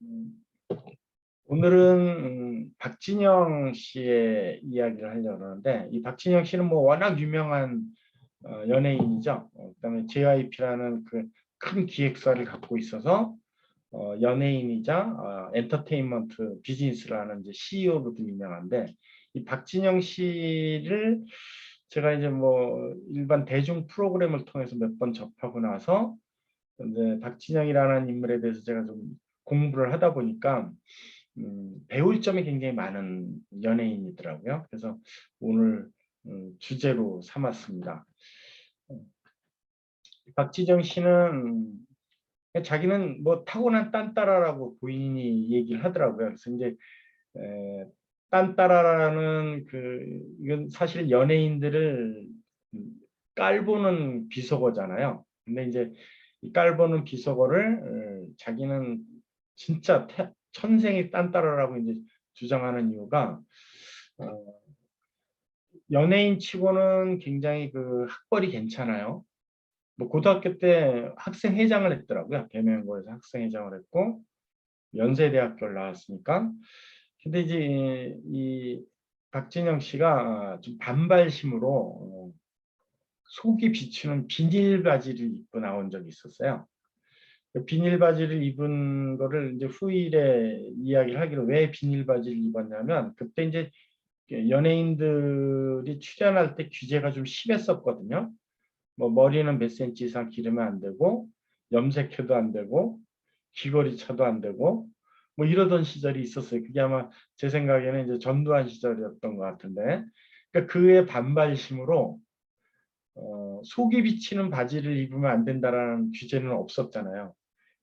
음, 오늘은 박진영 씨의 이야기를 하려고 하는데, 이 박진영 씨는 뭐 워낙 유명한 연예인이죠. 그다음에 JYP라는 그 큰 기획사를 갖고 있어서 연예인이자 엔터테인먼트 비즈니스를 하는 이제 CEO로도 유명한데, 이 박진영 씨를 제가 이제 뭐 일반 대중 프로그램을 통해서 몇 번 접하고 나서 이제 박진영이라는 인물에 대해서 제가 좀 공부를 하다 보니까 배울 점이 굉장히 많은 연예인이더라고요. 그래서 오늘 주제로 삼았습니다. 어, 박지정 씨는 자기는 뭐 타고난 딴따라라고 본인이 얘기를 하더라고요. 그래서 이제 에, 딴따라라는 이건 사실 연예인들을 깔보는 비속어잖아요. 근데 이제 이 깔보는 비속어를 자기는 진짜 천생이 딴따라라고 이제 주장하는 이유가 어, 연예인 치고는 굉장히 그 학벌이 괜찮아요. 뭐 고등학교 때 학생회장을 했더라고요. 계명고에서 학생회장을 했고 연세대학교를 나왔으니까. 근데 이제 이 박진영 씨가 좀 반발심으로 속이 비치는 비닐 바지를 입고 나온 적이 있었어요. 그 비닐 바지를 입은 거를 이제 후일에 이야기를 하기로 왜 비닐 바지를 입었냐면 그때 이제 연예인들이 출연할 때 규제가 좀 심했었거든요. 뭐 머리는 몇 센치 이상 기르면 안 되고 염색해도 안 되고 귀걸이 차도 안 되고 뭐 이러던 시절이 있었어요. 그게 아마 제 생각에는 이제 전두환 시절이었던 것 같은데, 그러니까 그의 반발심으로 속이 비치는 바지를 입으면 안 된다라는 규제는 없었잖아요.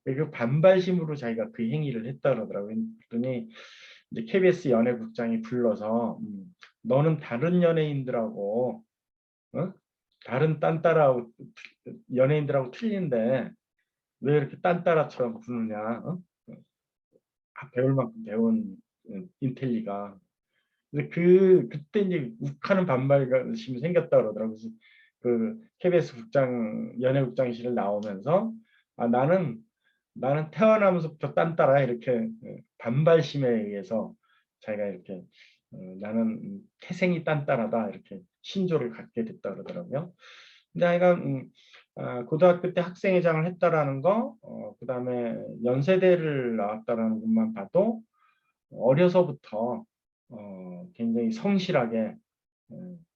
그 반발심으로 자기가 그 행위를 했다 그러더라고요. 그랬더니 이제 KBS 연예국장이 불러서 너는 다른 연예인들하고 어? 다른 딴따라하고 연예인들하고 틀린데 왜 이렇게 딴따라처럼 구느냐? 배울 만큼 배운 인텔리가. 근데 그때 이제 욱하는 반발심이 생겼다 그러더라고요. 그래서 그 KBS 연예국장실을 나오면서 나는 태어나면서부터 딴따라 이렇게 반발심에 의해서 자기가 이렇게 나는 태생이 딴따라다 이렇게 신조를 갖게 됐다 그러더라고요. 근데 하여간 고등학교 때 학생회장을 했다라는 거, 그다음에 연세대를 나왔다라는 것만 봐도 어려서부터 굉장히 성실하게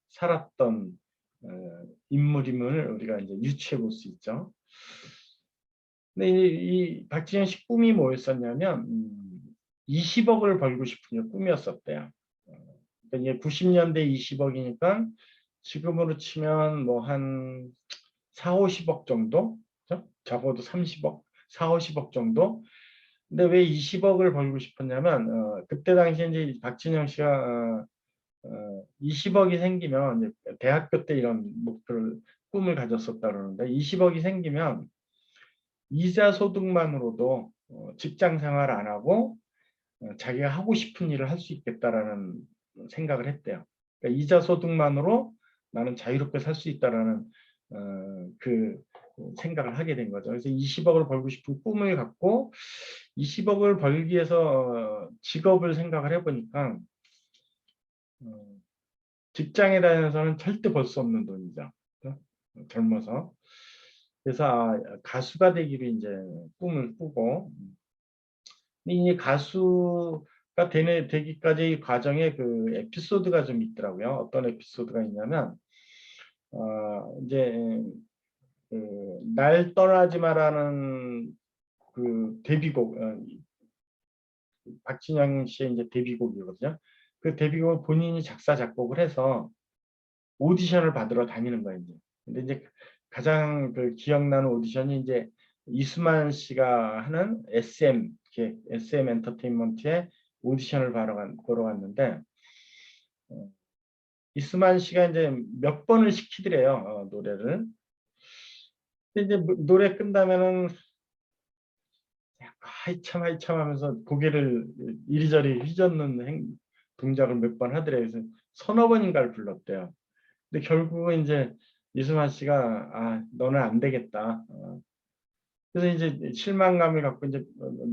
살았던 인물임을 우리가 이제 유추해 볼 수 있죠. 근데 이 박진영 씨 꿈이 뭐였었냐면 20억을 벌고 싶은 게 꿈이었었대요. 그러니까 이게 90년대 20억이니까 지금으로 치면 뭐 한 4, 50억 정도? 그죠? 적어도 30억, 4, 50억 정도? 근데 왜 20억을 벌고 싶었냐면 그때 당시에 이제 박진영 씨가 20억이 생기면 이제 대학교 때 이런 목표를 꿈을 가졌었다 그러는데 20억이 생기면 이자 소득만으로도 직장 생활 안 하고 자기가 하고 싶은 일을 할 수 있겠다라는 생각을 했대요. 그러니까 이자 소득만으로 나는 자유롭게 살 수 있다라는 그 생각을 하게 된 거죠. 그래서 20억을 벌고 싶은 꿈을 갖고 20억을 벌기 위해서 직업을 생각을 해보니까 직장에 다녀서는 절대 벌 수 없는 돈이죠. 젊어서. 그래서 가수가 되기로 이제 꿈을 꾸고 이 가수가 되기까지 과정에 그 에피소드가 좀 있더라고요. 어떤 에피소드가 있냐면 이제 날 떠나지 마라는 그 데뷔곡 박진영 씨의 이제 데뷔곡이거든요. 그 데뷔곡을 본인이 작사 작곡을 해서 오디션을 받으러 다니는 거예요. 이제. 근데 이제 가장 그 기억나는 오디션이 이제 이수만 씨가 하는 SM 엔터테인먼트의 오디션을 보러 갔는데 이수만 씨가 이제 몇 번을 시키더래요. 노래를. 근데 이제 노래 끝나면은 하이참 하이참 하면서 고개를 이리저리 휘젓는 동작을 몇 번 하더래요. 그래서 서너 번인가를 불렀대요. 근데 결국은 이제 이수만 씨가 너는 안 되겠다. 그래서 이제 실망감을 갖고 이제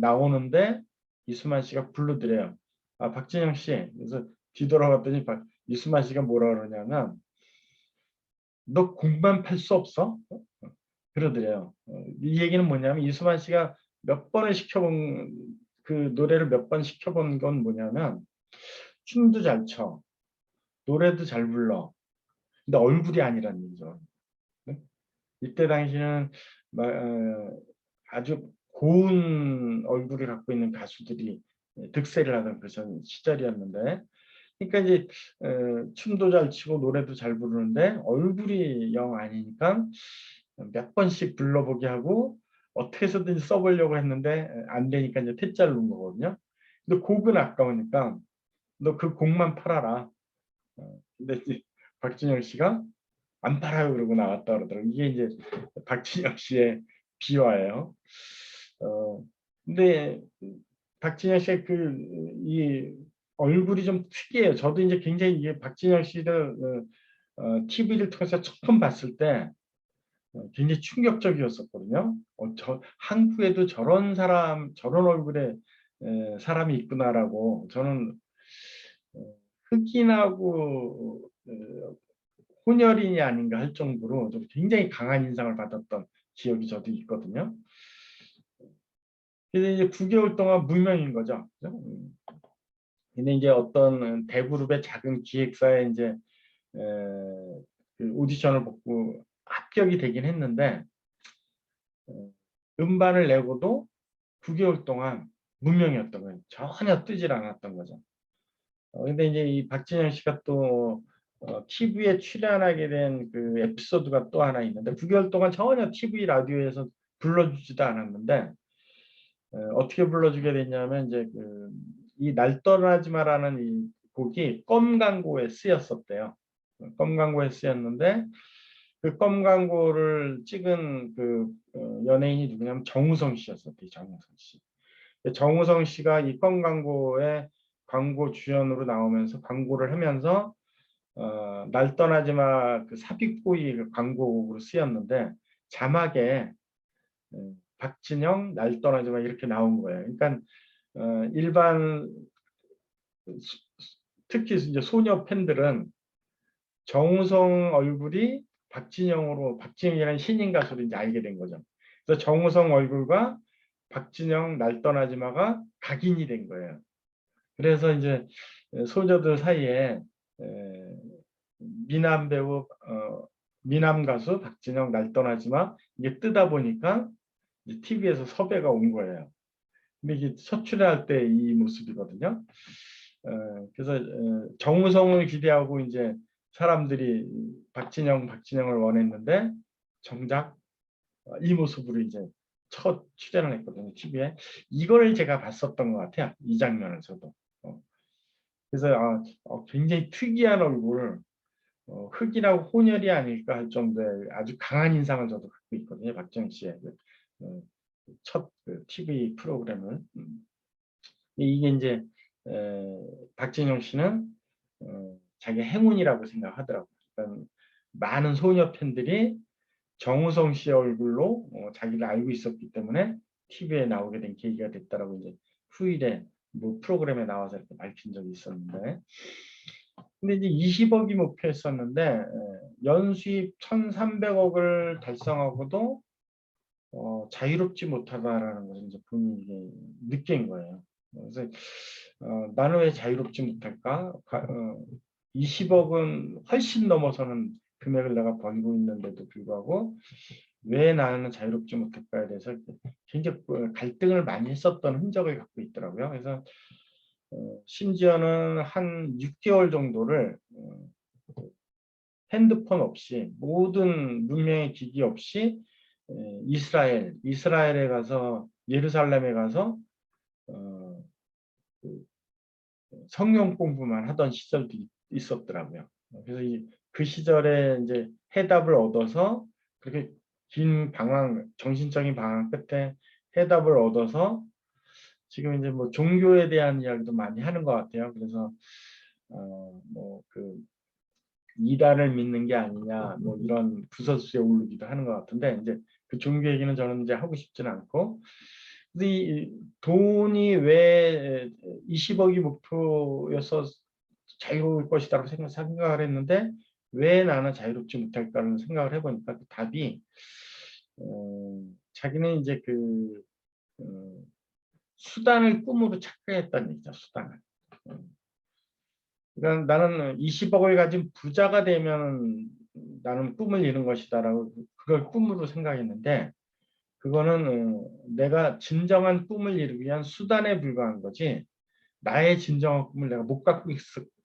나오는데 이수만 씨가 부르더래요. 아, 박진영 씨. 그래서 뒤돌아봤더니 이수만 씨가 뭐라 그러냐면 너 곡만 팔 수 없어? 그러더래요. 이 얘기는 뭐냐면 이수만 씨가 몇 번을 시켜본 그 노래를 몇 번 시켜본 건 뭐냐면 춤도 잘 춰, 노래도 잘 불러. 근데 얼굴이 아니란 얘기죠. 네? 이때 당시는 아주 고운 얼굴을 갖고 있는 가수들이 득세를 하던 그 시절이었는데, 그러니까 이제 춤도 잘 추고 노래도 잘 부르는데 얼굴이 영 아니니까 몇 번씩 불러보게 하고 어떻게 해서든지 써보려고 했는데 안 되니까 이제 퇴짜를 놓은 거거든요. 근데 곡은 아까우니까 너 그 곡만 팔아라. 근데 이제 박진영 씨가 안 팔아요 그러고 나왔다 그러더라고요. 이게 이제 박진영 씨의 비화예요. 어, 근데 박진영 씨의 이 얼굴이 좀 특이해요. 저도 이제 굉장히 이게 박진영 씨를 TV를 통해서 처음 봤을 때 굉장히 충격적이었었거든요. 한국에도 저런 사람, 저런 얼굴의 사람이 있구나라고 저는 흑인하고 혼혈인이 아닌가 할 정도로 좀 굉장히 강한 인상을 받았던 기억이 저도 있거든요. 그래서 이제 9개월 동안 무명인 거죠. 그죠? 근데 이제 어떤 대그룹의 작은 기획사에 이제 그 오디션을 보고 합격이 되긴 했는데 음반을 내고도 9개월 동안 무명이었던 거예요. 전혀 뜨질 않았던 거죠. 근데 이제 이 박진영 씨가 또 TV에 출연하게 된 그 에피소드가 또 하나 있는데 9개월 동안 전혀 TV 라디오에서 불러주지도 않았는데 어떻게 불러주게 됐냐면 이제 이 날 떠나지 마라는 이 곡이 껌 광고에 쓰였었대요. 껌 광고에 쓰였는데 그 껌 광고를 찍은 연예인이 누구냐면 정우성 씨였었대요. 정우성 씨. 정우성 씨가 이 껌 광고에 광고 주연으로 나오면서 광고를 하면서 날 떠나지 마 그 삽입고의 그 광고로 쓰였는데 자막에 박진영 날 떠나지 마 이렇게 나온 거예요. 그러니까 일반 특히 이제 소녀 팬들은 정우성 얼굴이 박진영이라는 신인 가수를 이제 알게 된 거죠. 그래서 정우성 얼굴과 박진영 날 떠나지 마가 각인이 된 거예요. 그래서 이제 소녀들 사이에 미남 배우 미남 가수 박진영 날 떠나지 마 이게 뜨다 보니까 TV에서 섭외가 온 거예요. 근데 이게 첫 출연할 때 이 모습이거든요. 그래서 정우성을 기대하고 이제 사람들이 박진영을 원했는데 정작 이 모습으로 이제 첫 출연을 했거든요. TV에. 이걸 제가 봤었던 것 같아요. 이 장면을 저도. 그래서 굉장히 특이한 얼굴, 흑인하고 혼혈이 아닐까 할 정도의 아주 강한 인상을 저도 갖고 있거든요. 박정희 씨의 첫 TV 프로그램을. 이게 이제 박진영 씨는 자기 행운이라고 생각하더라고요. 그러니까 많은 소녀 팬들이 정우성 씨의 얼굴로 자기를 알고 있었기 때문에 TV에 나오게 된 계기가 됐다라고 이제 후일에 뭐 프로그램에 나와서 이렇게 밝힌 적이 있었는데, 근데 이제 20억이 목표였었는데 연수입 1,300억을 달성하고도 자유롭지 못하다라는 것을 이제 본인이 느낀 거예요. 그래서 나는 왜 자유롭지 못할까? 20억은 훨씬 넘어서는 금액을 내가 벌고 있는데도 불구하고 왜 나는 자유롭지 못할까에 대해서 굉장히 갈등을 많이 했었던 흔적을 갖고 있더라고요. 그래서 심지어는 한 6개월 정도를 핸드폰 없이 모든 문명의 기기 없이 이스라엘에 가서 예루살렘에 가서 그 성경 공부만 하던 시절도 있었더라고요. 그래서 그 시절에 이제 해답을 얻어서 그렇게 긴 정신적인 방황 끝에 해답을 얻어서 지금 이제 뭐 종교에 대한 이야기도 많이 하는 것 같아요. 그래서 뭐그 이단을 믿는 게 아니냐 뭐 이런 구설수에 오르기도 하는 것 같은데 이제 그 종교 얘기는 저는 이제 하고 싶지는 않고 근데 돈이 왜 20억이 목표여서 자유로울 것이라고 생각을 했는데 왜 나는 자유롭지 못할까라는 생각을 해보니까 그 답이 자기는 이제 그 어, 수단을 꿈으로 착각했다는 얘기죠. 수단을. 그러니까 나는 20억을 가진 부자가 되면 나는 꿈을 이룬 것이다라고 그걸 꿈으로 생각했는데 그거는 내가 진정한 꿈을 이루기 위한 수단에 불과한 거지 나의 진정한 꿈을 내가 못 갖고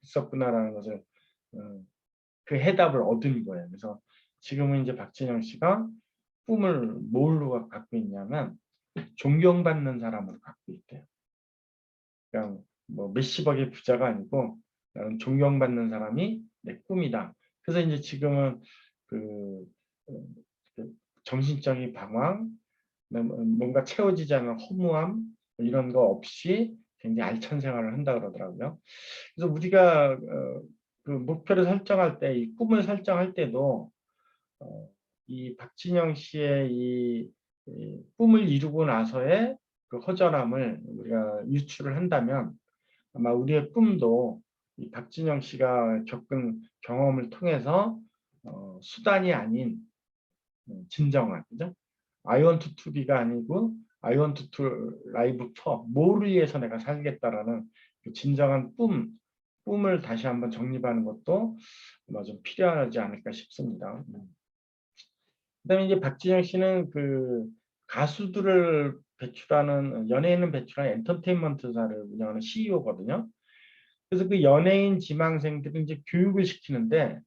있었구나라는 것을 어, 그 해답을 얻은 거예요. 그래서 지금은 이제 박진영 씨가 꿈을 뭘로 갖고 있냐면 존경받는 사람으로 갖고 있대요. 그냥 뭐 몇십억의 부자가 아니고 나는 존경받는 사람이 내 꿈이다. 그래서 이제 지금은 그, 어, 그 정신적인 방황, 뭔가 채워지지 않은 허무함 이런 거 없이 굉장히 알찬 생활을 한다 그러더라고요. 그래서 우리가 그 목표를 설정할 때, 이 꿈을 설정할 때도 이 박진영 씨의 이 꿈을 이루고 나서의 그 허전함을 우리가 유추를 한다면 아마 우리의 꿈도 이 박진영 씨가 겪은 경험을 통해서 수단이 아닌 진정한 그죠? I want to be가 아니고 I want to live for 뭐를 위해서 내가 살겠다라는 그 진정한 꿈을 다시 한번 정립하는 것도 아마 좀 필요하지 않을까 싶습니다. 그다음에 이제 박진영 씨는 그 가수들을 배출하는 연예인을 배출하는 엔터테인먼트사를 운영하는 CEO거든요. 그래서 그 연예인 지망생들은 이제 교육을 시키는데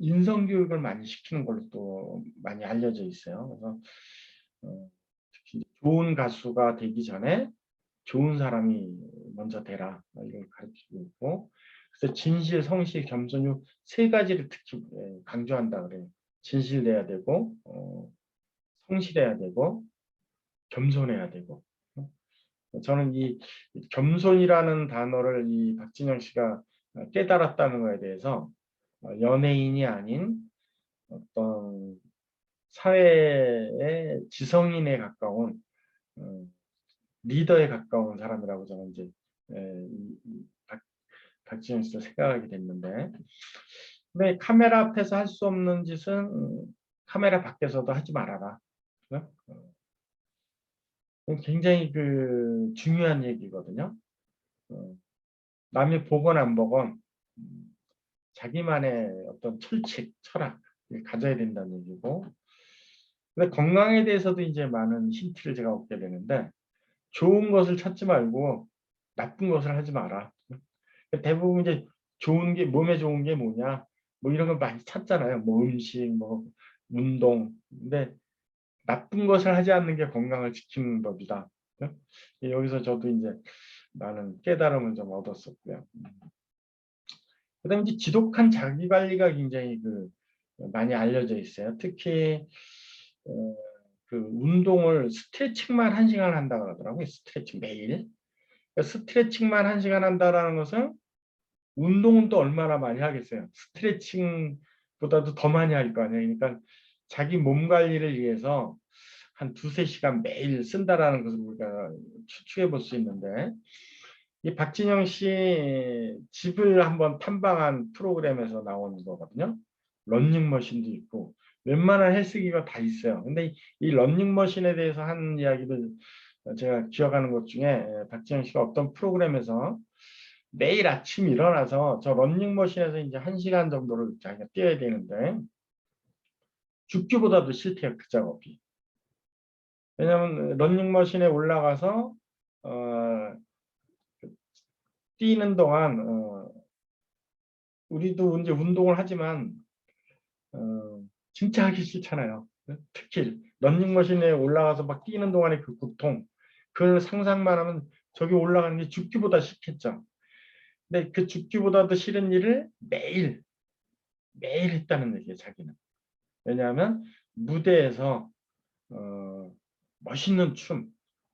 인성 교육을 많이 시키는 걸로 또 많이 알려져 있어요. 그래서 특히 좋은 가수가 되기 전에 좋은 사람이 먼저 되라 이걸 가르치고 있고 그래서 진실, 성실, 겸손 이세 가지를 특히 강조한다 그래요. 진실해야 되고 성실해야 되고 겸손해야 되고 저는 이 겸손이라는 단어를 이 박진영 씨가 깨달았다는 것에 대해서 연예인이 아닌 어떤 사회의 지성인에 가까운 어, 리더에 가까운 사람이라고 저는 이제 박지현 씨도 생각하게 됐는데 근데 카메라 앞에서 할 수 없는 짓은 카메라 밖에서도 하지 말아라. 굉장히 그 중요한 얘기거든요. 어, 남이 보건 안 보건 자기만의 어떤 철칙, 철학을 가져야 된다는 얘기고 근데 건강에 대해서도 이제 많은 힌트를 제가 얻게 되는데 좋은 것을 찾지 말고 나쁜 것을 하지 마라. 대부분 이제 좋은 게 몸에 좋은 게 뭐냐 뭐 이런 걸 많이 찾잖아요. 뭐 음식, 뭐 운동. 근데 나쁜 것을 하지 않는 게 건강을 지키는 법이다. 여기서 저도 이제 많은 깨달음을 좀 얻었었고요. 그다음에 이제 지독한 자기 관리가 굉장히 그 많이 알려져 있어요. 특히 어, 그 운동을 스트레칭만 1시간 한다 그러더라고요. 스트레칭 매일. 그러니까 스트레칭만 1시간 한다라는 것은 운동은 또 얼마나 많이 하겠어요. 스트레칭보다도 더 많이 할 거 아니에요. 그러니까 자기 몸 관리를 위해서 한 2~3시간 매일 쓴다라는 것을 우리가 추측해 볼 수 있는데 이 박진영 씨 집을 한번 탐방한 프로그램에서 나오는 거거든요. 런닝머신도 있고 웬만한 헬스기가 다 있어요. 근데 이 런닝머신에 대해서 한 이야기를 제가 기억하는 것 중에 박진영 씨가 어떤 프로그램에서 매일 아침 일어나서 저 런닝머신에서 이제 1시간 정도를 자기가 뛰어야 되는데 죽기보다도 싫대요. 그 작업이. 왜냐하면 런닝머신에 올라가서 어, 뛰는 동안 우리도 이제 운동을 하지만 진짜 하기 싫잖아요. 특히 런닝머신에 올라가서 막 뛰는 동안의 그 고통, 그걸 상상만 하면 저기 올라가는 게 죽기보다 싫겠죠. 근데 그 죽기보다도 싫은 일을 매일 했다는 얘기예요, 자기는. 왜냐하면 무대에서 멋있는 춤,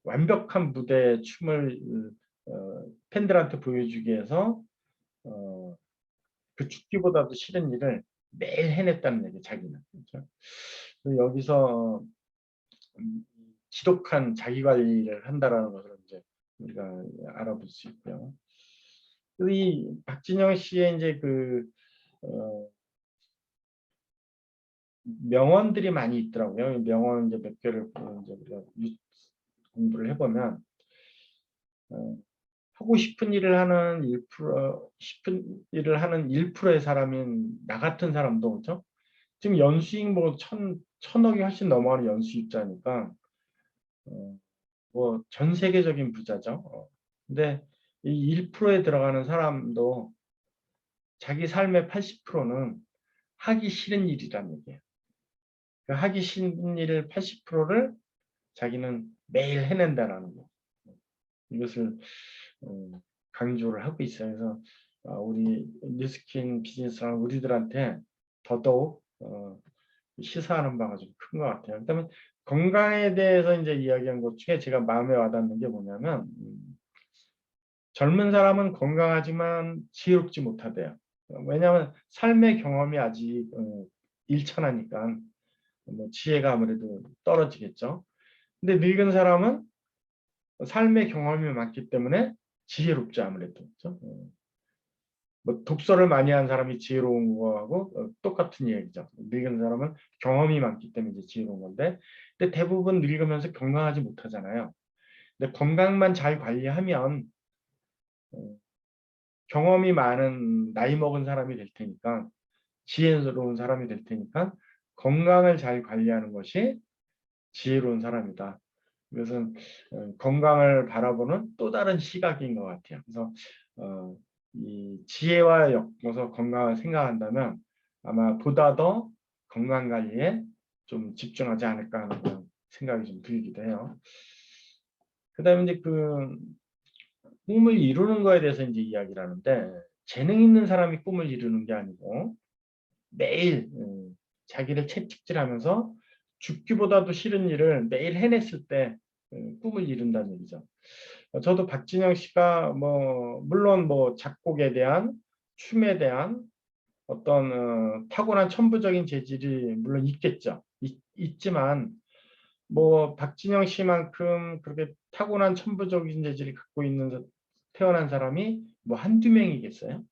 완벽한 무대의 춤을 팬들한테 보여주기 위해서 어, 그 죽기보다도 싫은 일을 매일 해냈다는 얘기 자기는. 그렇죠? 여기서 지독한 자기 관리를 한다라는 것을 이제 우리가 알아볼 수 있고요. 이 박진영 씨의 이제 어, 명언들이 많이 있더라고요. 명언 이제 몇 개를 이제 우리가 공부를 해보면 하고 싶은 일을 하는 1%의 사람인 나 같은 사람도 그렇죠. 지금 연수익 뭐 천억이 훨씬 넘어가는 연수익자니까 뭐 전 세계적인 부자죠. 근데 이 1%에 들어가는 사람도 자기 삶의 80%는 하기 싫은 일이란 얘기예요. 그 하기 싫은 일을 80%를 자기는 매일 해낸다라는 거. 이것을 강조를 하고 있어요. 그래서 우리 뉴스킨 비즈니스라는 우리들한테 더더욱 시사하는 바가 좀 큰 것 같아요. 그다음에 건강에 대해서 이제 이야기한 것 중에 제가 마음에 와닿는 게 뭐냐면 젊은 사람은 건강하지만 지혜롭지 못하대요. 왜냐하면 삶의 경험이 아직 일천하니까 뭐 지혜가 아무래도 떨어지겠죠. 근데 늙은 사람은 삶의 경험이 많기 때문에 지혜롭죠 아무래도. 그렇죠? 뭐 독서를 많이 한 사람이 지혜로운 거하고 똑같은 얘기죠. 늙은 사람은 경험이 많기 때문에 이제 지혜로운 건데, 근데 대부분 늙으면서 건강하지 못하잖아요. 근데 건강만 잘 관리하면 경험이 많은 나이 먹은 사람이 될 테니까 지혜로운 사람이 될 테니까 건강을 잘 관리하는 것이 지혜로운 사람이다. 이것은 건강을 바라보는 또 다른 시각인 것 같아요. 그래서 이 지혜와 엮어서 건강을 생각한다면 아마 보다 더 건강 관리에 좀 집중하지 않을까 하는 그런 생각이 좀 들기도 해요. 그다음에 이제 꿈을 이루는 거에 대해서 이제 이야기를 하는데 재능 있는 사람이 꿈을 이루는 게 아니고 매일 자기를 채찍질하면서 죽기보다도 싫은 일을 매일 해냈을 때 꿈을 이룬다는 얘기죠. 저도 박진영 씨가 뭐 물론 뭐 작곡에 대한 춤에 대한 어떤 타고난 천부적인 재질이 물론 있겠죠. 있지만 뭐 박진영 씨만큼 그렇게 타고난 천부적인 재질을 갖고 있는 태어난 사람이 뭐 한두 명이겠어요?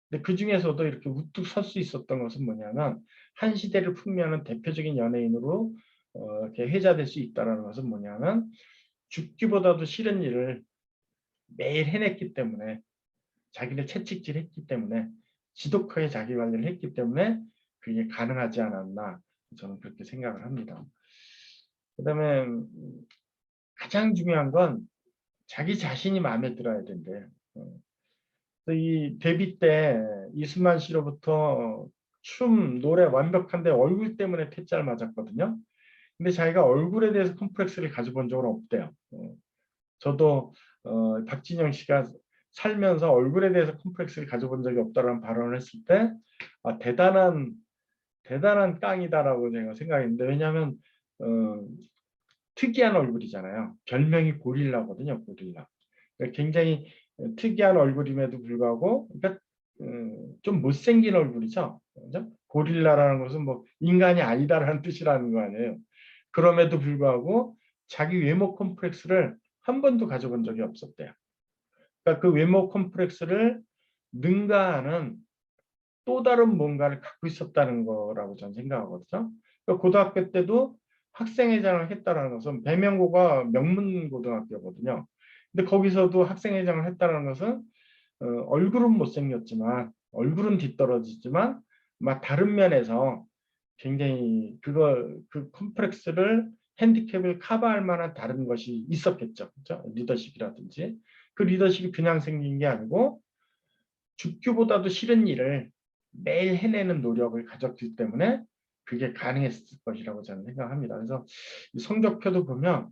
근데 그 중에서도 이렇게 우뚝 설 수 있었던 것은 뭐냐면 한 시대를 풍미하는 대표적인 연예인으로 이렇게 회자될 수 있다는 것은 뭐냐면 죽기보다도 싫은 일을 매일 해냈기 때문에 자기를 채찍질했기 때문에 지독하게 자기 관리를 했기 때문에 그게 가능하지 않았나 저는 그렇게 생각을 합니다. 그다음에 가장 중요한 건 자기 자신이 마음에 들어야 된대. 이 데뷔 때 이수만 씨로부터 춤, 노래 완벽한데 얼굴 때문에 퇴짜를 맞았거든요. 근데 자기가 얼굴에 대해서 컴플렉스를 가져본 적은 없대요. 저도 박진영 씨가 살면서 얼굴에 대해서 컴플렉스를 가져본 적이 없다라는 발언을 했을 때 대단한 깡이다라고 제가 생각했는데 왜냐하면 특이한 얼굴이잖아요. 별명이 고릴라거든요. 고릴라. 그러니까 굉장히 특이한 얼굴임에도 불구하고 그러니까 좀 못생긴 얼굴이죠. 그죠? 고릴라라는 것은 뭐 인간이 아니다라는 뜻이라는 거 아니에요. 그럼에도 불구하고 자기 외모 컴플렉스를 한 번도 가져본 적이 없었대요. 그러니까 그 외모 컴플렉스를 능가하는 또 다른 뭔가를 갖고 있었다는 거라고 저는 생각하거든요. 그러니까 고등학교 때도 학생회장을 했다는 것은 배명고가 명문고등학교거든요. 근데 거기서도 학생회장을 했다는 것은 얼굴은 못생겼지만 얼굴은 뒤떨어지지만 막 다른 면에서 굉장히 그 컴플렉스를 핸디캡을 커버할 만한 다른 것이 있었겠죠. 그렇죠? 리더십이라든지 그 리더십이 그냥 생긴 게 아니고 죽기보다도 싫은 일을 매일 해내는 노력을 가졌기 때문에 그게 가능했을 것이라고 저는 생각합니다. 그래서 성적표도 보면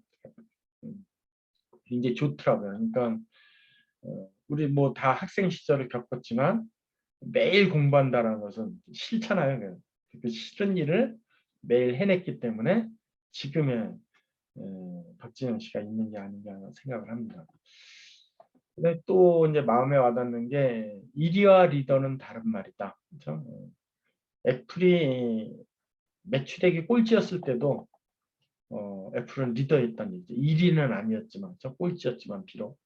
굉장히 좋더라고요. 그러니까 우리 뭐 다 학생 시절을 겪었지만 매일 공부한다는 것은 싫잖아요. 그 싫은 일을 매일 해냈기 때문에 지금의 박진영 씨가 있는 게 아닌가 생각을 합니다. 근데 또 이제 마음에 와닿는 게 일위와 리더는 다른 말이다. 그렇죠? 애플이 매출액이 꼴찌였을 때도 애플은 리더였던 얘기죠. 1위는 아니었지만, 저 꼴찌였지만 비록.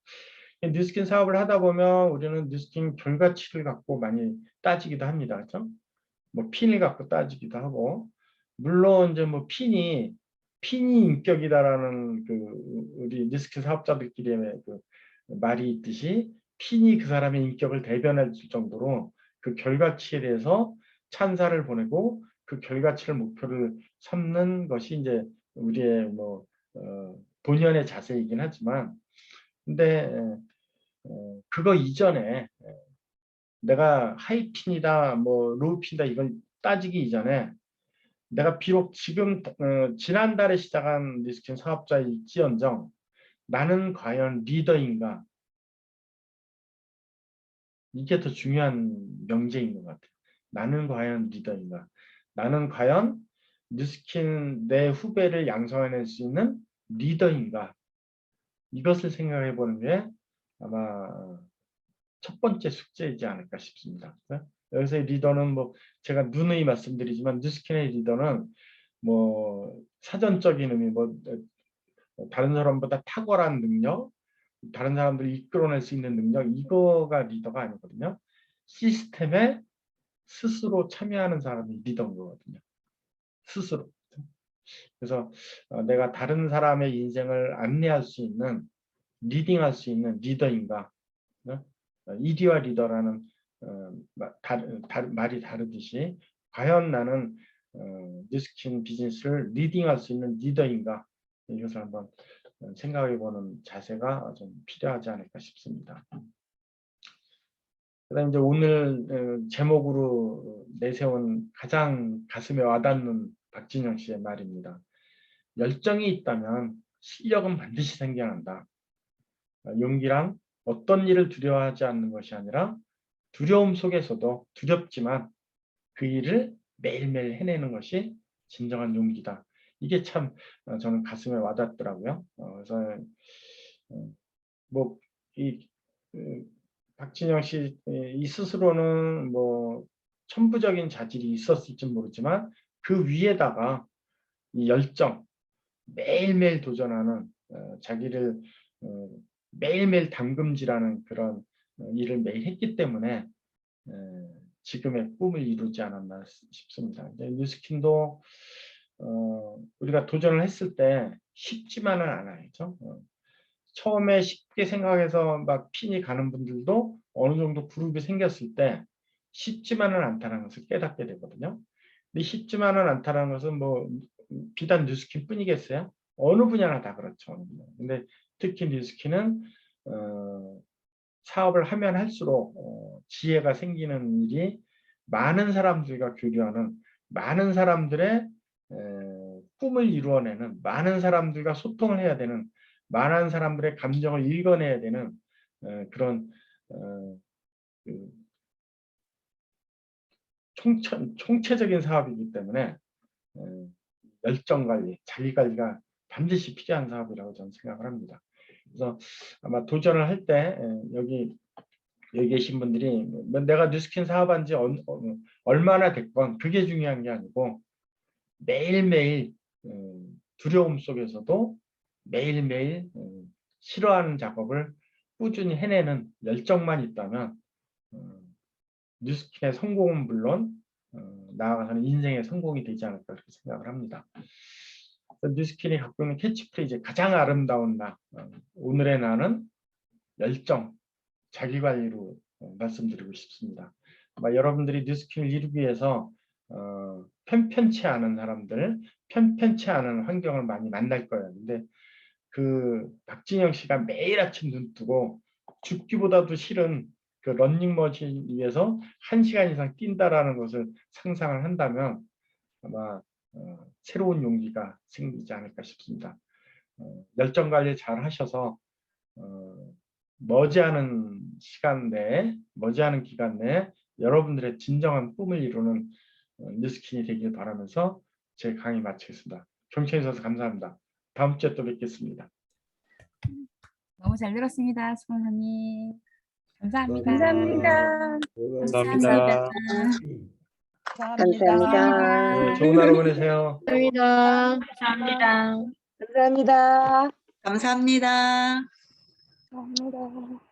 뉴스킨 사업을 하다 보면 우리는 뉴스킨 결과치를 갖고 많이 따지기도 합니다. 그렇죠? 뭐 핀을 갖고 따지기도 하고, 물론 이제 뭐 핀이 인격이다라는 그 우리 뉴스킨 사업자들끼리의 그 말이 있듯이 핀이 그 사람의 인격을 대변할 정도로 그 결과치에 대해서 찬사를 보내고 그 결과치를 목표를 삼는 것이 이제 우리의 뭐 본연의 자세이긴 하지만, 근데 그거 이전에 내가 하이핀이다 뭐 로우핀이다 이걸 따지기 이전에 내가 비록 지금 지난달에 시작한 리스킨 사업자일지언정 나는 과연 리더인가, 이게 더 중요한 명제인 것 같아요. 나는 과연 리더인가, 나는 과연 뉴스킨 내 후배를 양성해낼 수 있는 리더인가, 이것을 생각해 보는 게 아마 첫 번째 숙제이지 않을까 싶습니다. 여기서의 리더는 뭐 제가 누누이 말씀드리지만 뉴스킨의 리더는 뭐 사전적인 의미, 뭐 다른 사람보다 탁월한 능력, 다른 사람들을 이끌어낼 수 있는 능력, 이거가 리더가 아니거든요. 시스템에 스스로 참여하는 사람이 리더인 거거든요. 스스로. 그래서 내가 다른 사람의 인생을 안내할 수 있는, 리딩할 수 있는 리더인가. 이디와 리더라는 말이 다르듯이 과연 나는 뉴스킨 비즈니스를 리딩할 수 있는 리더인가, 이것을 한번 생각해보는 자세가 좀 필요하지 않을까 싶습니다. 그다음 이제 오늘 제목으로 내세운 가장 가슴에 와닿는 박진영 씨의 말입니다. 열정이 있다면 실력은 반드시 생겨난다. 용기란 어떤 일을 두려워하지 않는 것이 아니라 두려움 속에서도 두렵지만 그 일을 매일매일 해내는 것이 진정한 용기다. 이게 참 저는 가슴에 와닿더라고요. 그래서 뭐이 박진영 씨 이 스스로는 뭐 천부적인 자질이 있었을지 모르지만 그 위에다가 이 열정, 매일매일 도전하는 자기를 매일매일 담금질하는 그런 일을 매일 했기 때문에 지금의 꿈을 이루지 않았나 싶습니다. 뉴스킨도 우리가 도전을 했을 때 쉽지만은 않아요. 처음에 쉽게 생각해서 막 핀이 가는 분들도 어느 정도 그룹이 생겼을 때 쉽지만은 않다는 것을 깨닫게 되거든요. 근데 쉽지만은 않다는 것은 뭐 비단 뉴스킨 뿐이겠어요? 어느 분야나 다 그렇죠. 근데 특히 뉴스킨은 사업을 하면 할수록 지혜가 생기는 일이 많은 사람들과 교류하는, 많은 사람들의 꿈을 이루어내는, 많은 사람들과 소통을 해야 되는, 많은 사람들의 감정을 읽어내야 되는 그런 그 총체적인 사업이기 때문에 열정 관리, 자기 관리가 반드시 필요한 사업이라고 저는 생각을 합니다. 그래서 아마 도전을 할 때 여기 계신 분들이 내가 뉴스킨 사업한 지 얼마나 됐건 그게 중요한 게 아니고 매일매일 두려움 속에서도 매일매일 싫어하는 작업을 꾸준히 해내는 열정만 있다면 뉴스킨의 성공은 물론 나아가서는 인생의 성공이 되지 않을까 그렇게 생각을 합니다. 뉴스킨이 갖고 있는 캐치프레이즈 가장 아름다운 나, 오늘의 나는 열정, 자기관리로 말씀드리고 싶습니다. 여러분들이 뉴스킨을 이루기 위해서 편편치 않은 사람들, 편편치 않은 환경을 많이 만날 거예요. 근데 그 박진영 씨가 매일 아침 눈 뜨고 죽기보다도 싫은 그 러닝머신 위에서 1시간 이상 뛴다라는 것을 상상을 한다면 아마 새로운 용기가 생기지 않을까 싶습니다. 열정 관리 잘 하셔서 머지않은 시간 내에, 머지않은 기간 내에 여러분들의 진정한 꿈을 이루는 뉴스킨이 되길 바라면서 제 강의 마치겠습니다. 경청해 주셔서 감사합니다. 다음 주에 또 뵙겠습니다. 너무 잘 들었습니다, 수강사님. 감사합니다. 감사합니다. 감사합니다. 감사합니다. 감사합니다. 네, 좋은 하루 보내세요. 감사합니다. 감사합니다. 감사합니다. 감사합니다. 감사합니다.